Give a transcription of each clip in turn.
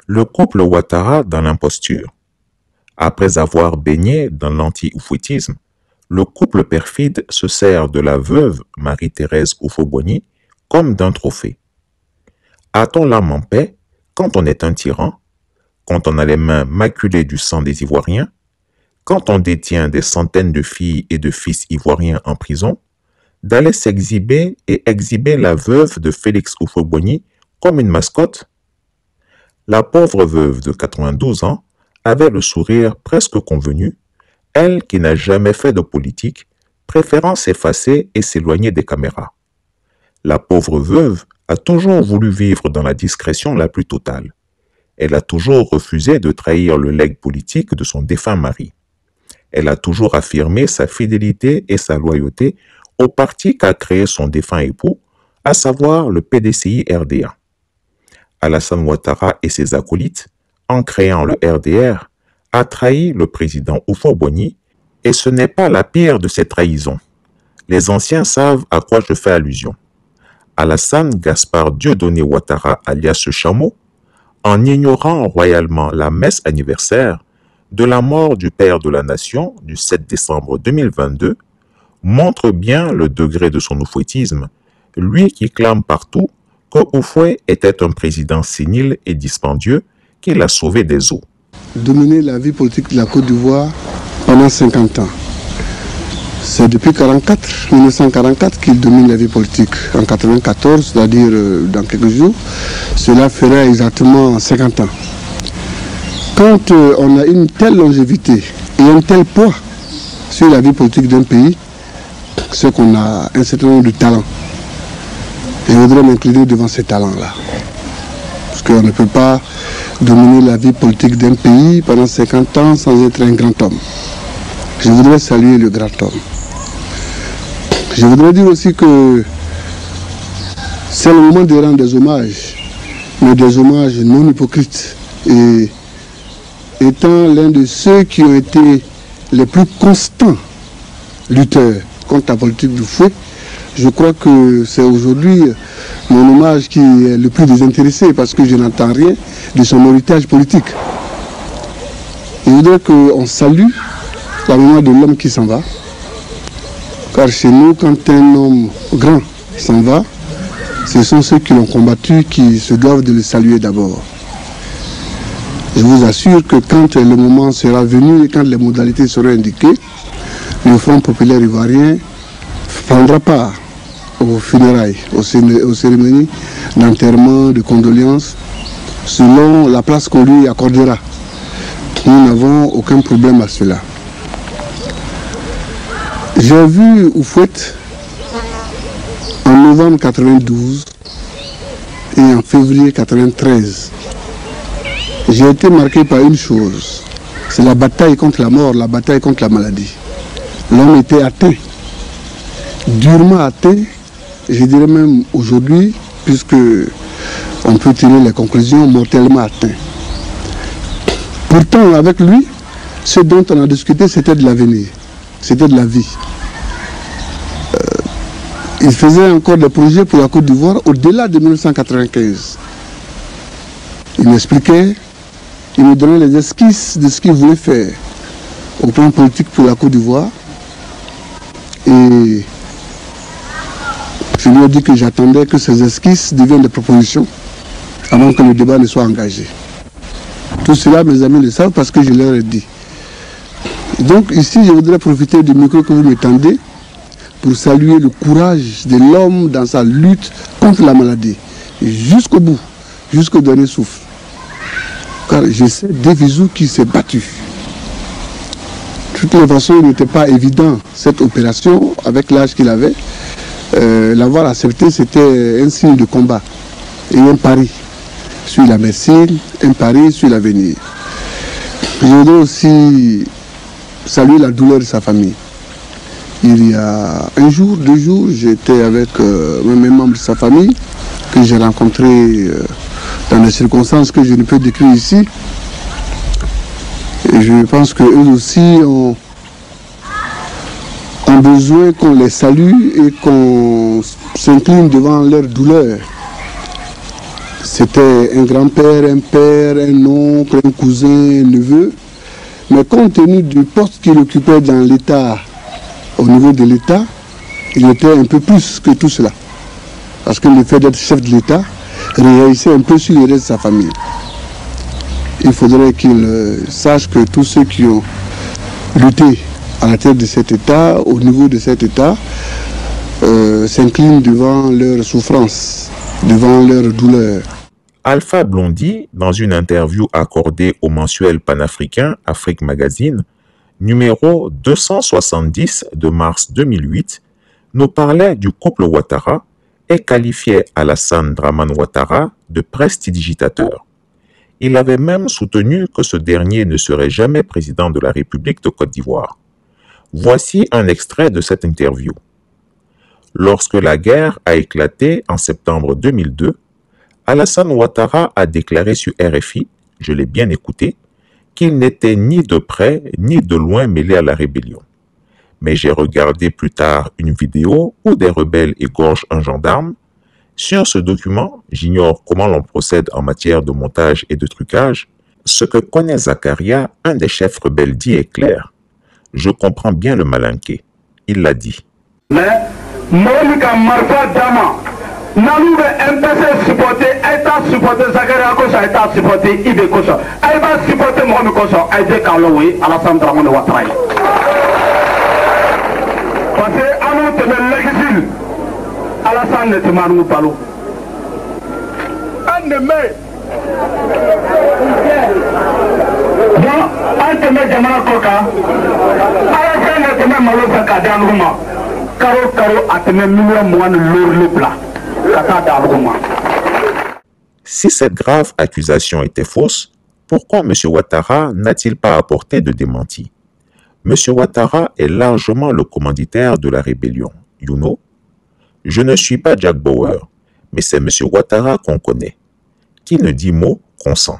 le couple Ouattara dans l'imposture. Après avoir baigné dans l'anti-oufouettisme, le couple perfide se sert de la veuve Marie-Thérèse Houphouët-Boigny comme d'un trophée. A-t-on l'âme en paix quand on est un tyran, quand on a les mains maculées du sang des Ivoiriens, quand on détient des centaines de filles et de fils ivoiriens en prison, d'aller s'exhiber et exhiber la veuve de Félix Houphouët-Boigny comme une mascotte? La pauvre veuve de 92 ans avait le sourire presque convenu, elle qui n'a jamais fait de politique, préférant s'effacer et s'éloigner des caméras. La pauvre veuve a toujours voulu vivre dans la discrétion la plus totale. Elle a toujours refusé de trahir le legs politique de son défunt mari. Elle a toujours affirmé sa fidélité et sa loyauté au parti qu'a créé son défunt époux, à savoir le PDCI-RDA. Alassane Ouattara et ses acolytes, en créant le RDR, a trahi le président Houphouët-Boigny, et ce n'est pas la pire de ces trahisons. Les anciens savent à quoi je fais allusion. Alassane Gaspard Dieudonné Ouattara alias le Chameau, en ignorant royalement la messe anniversaire de la mort du père de la nation du 7 décembre 2022, montre bien le degré de son oufouettisme, lui qui clame partout que Houphouët était un président sénile et dispendieux qui l'a sauvé des eaux. Dominer la vie politique de la Côte d'Ivoire pendant 50 ans. C'est depuis 1944 qu'il domine la vie politique. En 1994, c'est-à-dire dans quelques jours, cela ferait exactement 50 ans. Quand on a une telle longévité et un tel poids sur la vie politique d'un pays, c'est qu'on a un certain nombre de talents. Et je voudrais m'incliner devant ces talents-là. Parce qu'on ne peut pas dominer la vie politique d'un pays pendant 50 ans sans être un grand homme. Je voudrais saluer le grand homme. Je voudrais dire aussi que c'est le moment de rendre des hommages, mais des hommages non hypocrites. Et étant l'un de ceux qui ont été les plus constants lutteurs contre la politique du fouet, je crois que c'est aujourd'hui mon hommage qui est le plus désintéressé parce que je n'entends rien de son héritage politique. Je voudrais qu'on salue la mémoire de l'homme qui s'en va. Car chez nous, quand un homme grand s'en va, ce sont ceux qui l'ont combattu qui se doivent de le saluer d'abord. Je vous assure que quand le moment sera venu et quand les modalités seront indiquées, le Front populaire ivoirien prendra part aux funérailles, aux cérémonies d'enterrement, de condoléances, selon la place qu'on lui accordera. Nous n'avons aucun problème à cela. J'ai vu Houphouët en novembre 92 et en février 1993. J'ai été marqué par une chose, c'est la bataille contre la mort, la bataille contre la maladie. L'homme était atteint, durement atteint, je dirais même aujourd'hui, puisque on peut tirer les conclusions, mortellement atteint. Pourtant, avec lui, ce dont on a discuté, c'était de l'avenir, c'était de la vie. Il faisait encore des projets pour la Côte d'Ivoire au-delà de 1995. Il m'expliquait, il me donnait les esquisses de ce qu'il voulait faire au plan politique pour la Côte d'Ivoire. Et je lui ai dit que j'attendais que ces esquisses deviennent des propositions avant que le débat ne soit engagé. Tout cela, mes amis le savent parce que je leur ai dit. Donc ici, je voudrais profiter du micro que vous me tendez pour saluer le courage de l'homme dans sa lutte contre la maladie, jusqu'au bout, jusqu'au dernier souffle. Car je sais Devisou qui s'est battu. De toutes les façons, il n'était pas évident, cette opération, avec l'âge qu'il avait. L'avoir accepté, c'était un signe de combat et un pari sur la médecine, un pari sur l'avenir. Je voudrais aussi saluer la douleur de sa famille. Il y a un jour, 2 jours, j'étais avec mes membres de sa famille que j'ai rencontrés dans des circonstances que je ne peux décrire ici. Et je pense qu'eux aussi ont besoin qu'on les salue et qu'on s'incline devant leur douleur. C'était un grand-père, un père, un oncle, un cousin, un neveu. Mais compte tenu du poste qu'il occupait dans l'État, au niveau de l'État, il était un peu plus que tout cela. Parce que le fait d'être chef de l'État réagissait un peu sur le reste de sa famille. Il faudrait qu'il sache que tous ceux qui ont lutté à la tête de cet État, au niveau de cet État, s'inclinent devant leur souffrance, devant leur douleur. Alpha Blondy, dans une interview accordée au mensuel panafricain Afrique Magazine, numéro 270 de mars 2008, nous parlait du couple Ouattara et qualifiait Alassane Dramane Ouattara de prestidigitateur. Il avait même soutenu que ce dernier ne serait jamais président de la République de Côte d'Ivoire. Voici un extrait de cette interview. Lorsque la guerre a éclaté en septembre 2002, Alassane Ouattara a déclaré sur RFI, je l'ai bien écouté, qu'il n'était ni de près ni de loin mêlé à la rébellion. Mais j'ai regardé plus tard une vidéo où des rebelles égorgent un gendarme. Sur ce document, j'ignore comment l'on procède en matière de montage et de trucage. Ce que connaît Zakaria, un des chefs rebelles, dit est clair. Je comprends bien le malinqué. Il l'a dit. Mais, Monika Marfa Dama, Nanou MPC supporter, État supporter, Zakaria Kosa, État supporter, Ibe Kosa. Elle va supporter Mohamed Kosa, Aïdé Karloui, Alassane Dramane Ouattara. Parce que, à nous, c'est l'exil. Alassane ne te marre pas l'eau. Un de mes. Bon, un de mes Jamana Koka. Alassane ne te met malo Zaka d'Angouma. Karo a te met million mois de l'or le plat. Kata d'Angouma. Si cette grave accusation était fausse, pourquoi M. Ouattara n'a-t-il pas apporté de démenti? M. Ouattara est largement le commanditaire de la rébellion. You know? Je ne suis pas Jack Bauer, mais c'est M. Ouattara qu'on connaît. Qui ne dit mot, consent.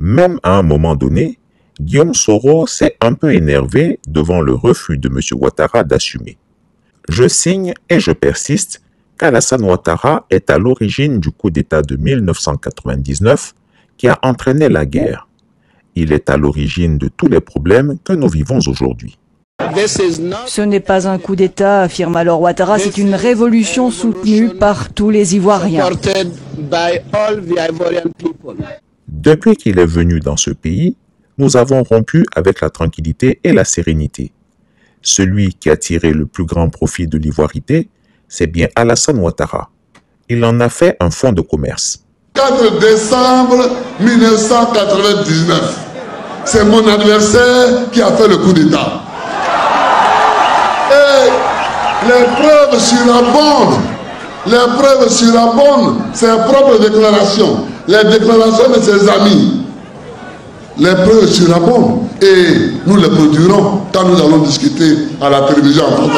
Même à un moment donné, Guillaume Soro s'est un peu énervé devant le refus de M. Ouattara d'assumer. Je signe et je persiste qu'Alassane Ouattara est à l'origine du coup d'État de 1999 qui a entraîné la guerre. Il est à l'origine de tous les problèmes que nous vivons aujourd'hui. Ce n'est pas un coup d'État, affirme alors Ouattara, c'est une révolution soutenue par tous les Ivoiriens. Depuis qu'il est venu dans ce pays, nous avons rompu avec la tranquillité et la sérénité. Celui qui a tiré le plus grand profit de l'ivoirité, c'est bien Alassane Ouattara. Il en a fait un fonds de commerce. 4 décembre 1999, c'est mon adversaire qui a fait le coup d'État. Et les preuves surabondent ses propres déclarations, les déclarations de ses amis. Les preuves surabondent et nous les produirons quand nous allons discuter à la télévision en France.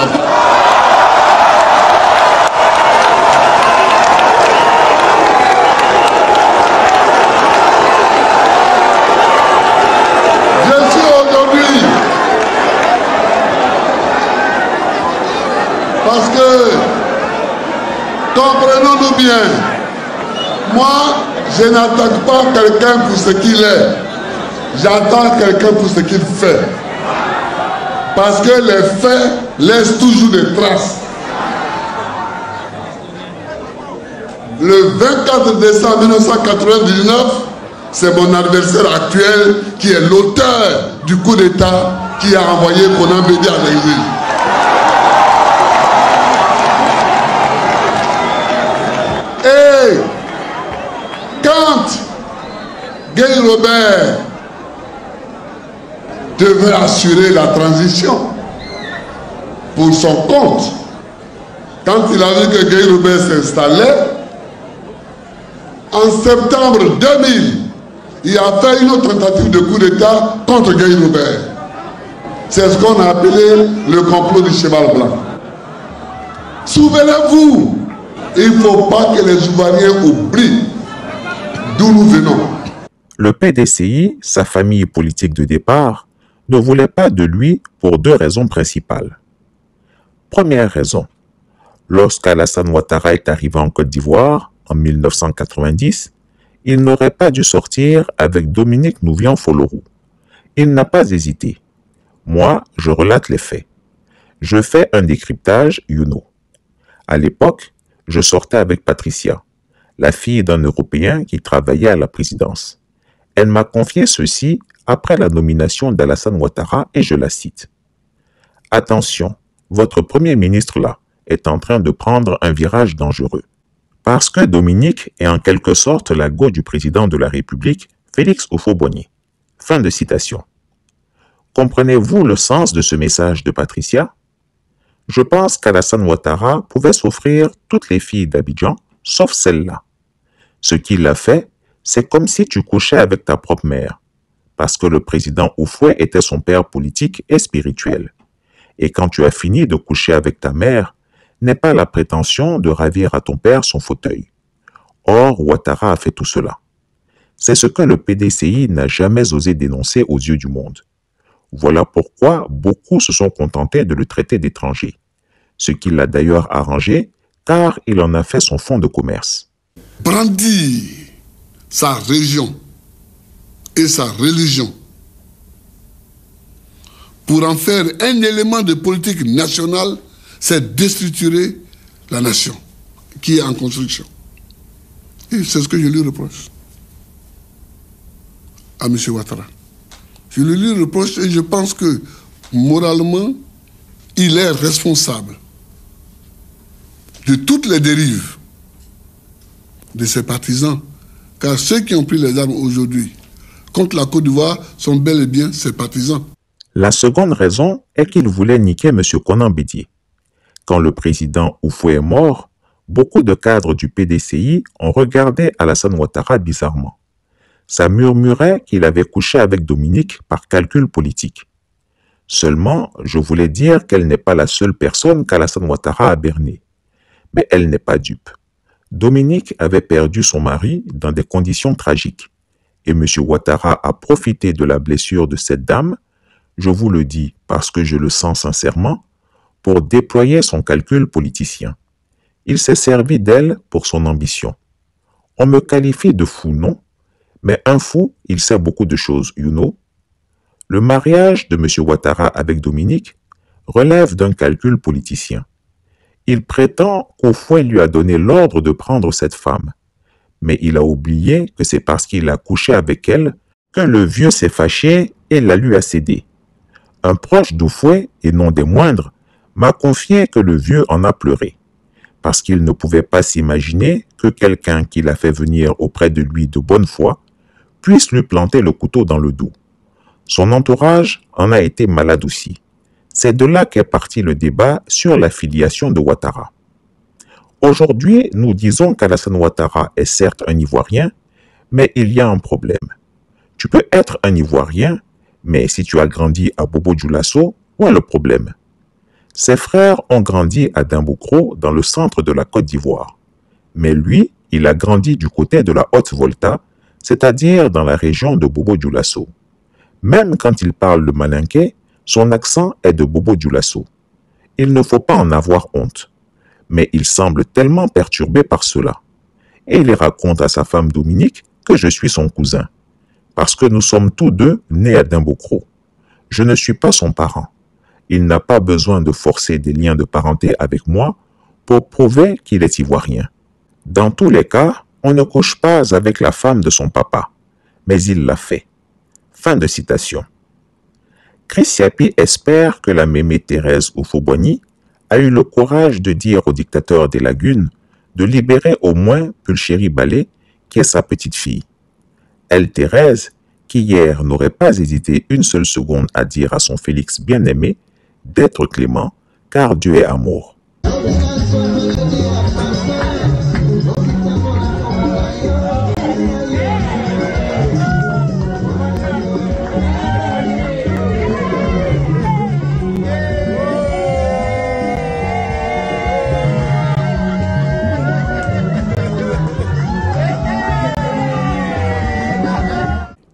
Parce que, comprenons-nous bien, moi, je n'attaque pas quelqu'un pour ce qu'il est. J'attends quelqu'un pour ce qu'il fait. Parce que les faits laissent toujours des traces. Le 24 décembre 1999, c'est mon adversaire actuel qui est l'auteur du coup d'État qui a envoyé Konan Bédi à l'exil. Et quand Guy Robert devait assurer la transition pour son compte, quand il a vu que Guy Robert s'installait, en septembre 2000, il a fait une autre tentative de coup d'État contre Guy Robert. C'est ce qu'on a appelé le complot du cheval blanc. Souvenez-vous, il ne faut pas que les Ivoiriens oublient d'où nous venons. Le PDCI, sa famille politique de départ, ne voulait pas de lui pour deux raisons principales. Première raison, lorsqu'Alassane Ouattara est arrivé en Côte d'Ivoire, en 1990, il n'aurait pas dû sortir avec Dominique Nouvian-Folorou. Il n'a pas hésité. Moi, je relate les faits. Je fais un décryptage, À l'époque, je sortais avec Patricia, la fille d'un Européen qui travaillait à la présidence. Elle m'a confié ceci après la nomination d'Alassane Ouattara et je la cite. « Attention, votre premier ministre là est en train de prendre un virage dangereux. Parce que Dominique est en quelque sorte la go du président de la République, Félix Houphouët-Boigny. » Fin de citation. Comprenez-vous le sens de ce message de Patricia? Je pense qu'Alassane Ouattara pouvait s'offrir toutes les filles d'Abidjan, sauf celle-là. Ce qu'il a fait, c'est comme si tu couchais avec ta propre mère, parce que le président Houphouët était son père politique et spirituel. Et quand tu as fini de coucher avec ta mère, n'est pas la prétention de ravir à ton père son fauteuil. Or, Ouattara a fait tout cela. C'est ce que le PDCI n'a jamais osé dénoncer aux yeux du monde. Voilà pourquoi beaucoup se sont contentés de le traiter d'étranger, ce qui l'a d'ailleurs arrangé, car il en a fait son fonds de commerce. Brandir sa région et sa religion pour en faire un élément de politique nationale, c'est déstructurer la nation qui est en construction. Et c'est ce que je lui reproche à M. Ouattara. Je lui reproche et je pense que moralement, il est responsable de toutes les dérives de ses partisans. Car ceux qui ont pris les armes aujourd'hui contre la Côte d'Ivoire sont bel et bien ses partisans. La seconde raison est qu'il voulait niquer M. Konan Bédié. Quand le président Houphouët est mort, beaucoup de cadres du PDCI ont regardé Alassane Ouattara bizarrement. Ça murmurait qu'il avait couché avec Dominique par calcul politique. Seulement, je voulais dire qu'elle n'est pas la seule personne qu'Alassane Ouattara a berné. Mais elle n'est pas dupe. Dominique avait perdu son mari dans des conditions tragiques. Et M. Ouattara a profité de la blessure de cette dame, je vous le dis parce que je le sens sincèrement, pour déployer son calcul politicien. Il s'est servi d'elle pour son ambition. On me qualifie de fou, non? Mais un fou, il sait beaucoup de choses, Le mariage de M. Ouattara avec Dominique relève d'un calcul politicien. Il prétend qu'Houphouët lui a donné l'ordre de prendre cette femme. Mais il a oublié que c'est parce qu'il a couché avec elle que le vieux s'est fâché et la lui a cédé. Un proche d'Houphouët, et non des moindres, m'a confié que le vieux en a pleuré, parce qu'il ne pouvait pas s'imaginer que quelqu'un qui l'a fait venir auprès de lui de bonne foi puisse lui planter le couteau dans le dos. Son entourage en a été malade aussi. C'est de là qu'est parti le débat sur la filiation de Ouattara. Aujourd'hui, nous disons qu'Alassane Ouattara est certes un Ivoirien, mais il y a un problème. Tu peux être un Ivoirien, mais si tu as grandi à Bobo-Dioulasso, où est le problème? Ses frères ont grandi à Dimbokro, dans le centre de la Côte d'Ivoire. Mais lui, il a grandi du côté de la Haute-Volta, c'est-à-dire dans la région de Bobo-Dioulasso. Même quand il parle le malinké, son accent est de Bobo-Dioulasso. Il ne faut pas en avoir honte. Mais il semble tellement perturbé par cela. Et il raconte à sa femme Dominique que je suis son cousin. Parce que nous sommes tous deux nés à Dimbokro. Je ne suis pas son parent. Il n'a pas besoin de forcer des liens de parenté avec moi pour prouver qu'il est ivoirien. Dans tous les cas, on ne couche pas avec la femme de son papa, mais il l'a fait. Fin de citation. Chris Yapi espère que la mémé Thérèse Houphouët-Boigny a eu le courage de dire au dictateur des lagunes de libérer au moins Pulchéri Balé, qui est sa petite fille. Elle, Thérèse, qui hier n'aurait pas hésité une seule seconde à dire à son Félix bien-aimé d'être clément, car Dieu est amour.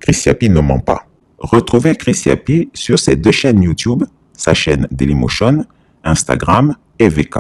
Chris Yapi ne ment pas. Retrouvez Chris Yapi sur ses deux chaînes YouTube, sa chaîne Dailymotion, Instagram et VK.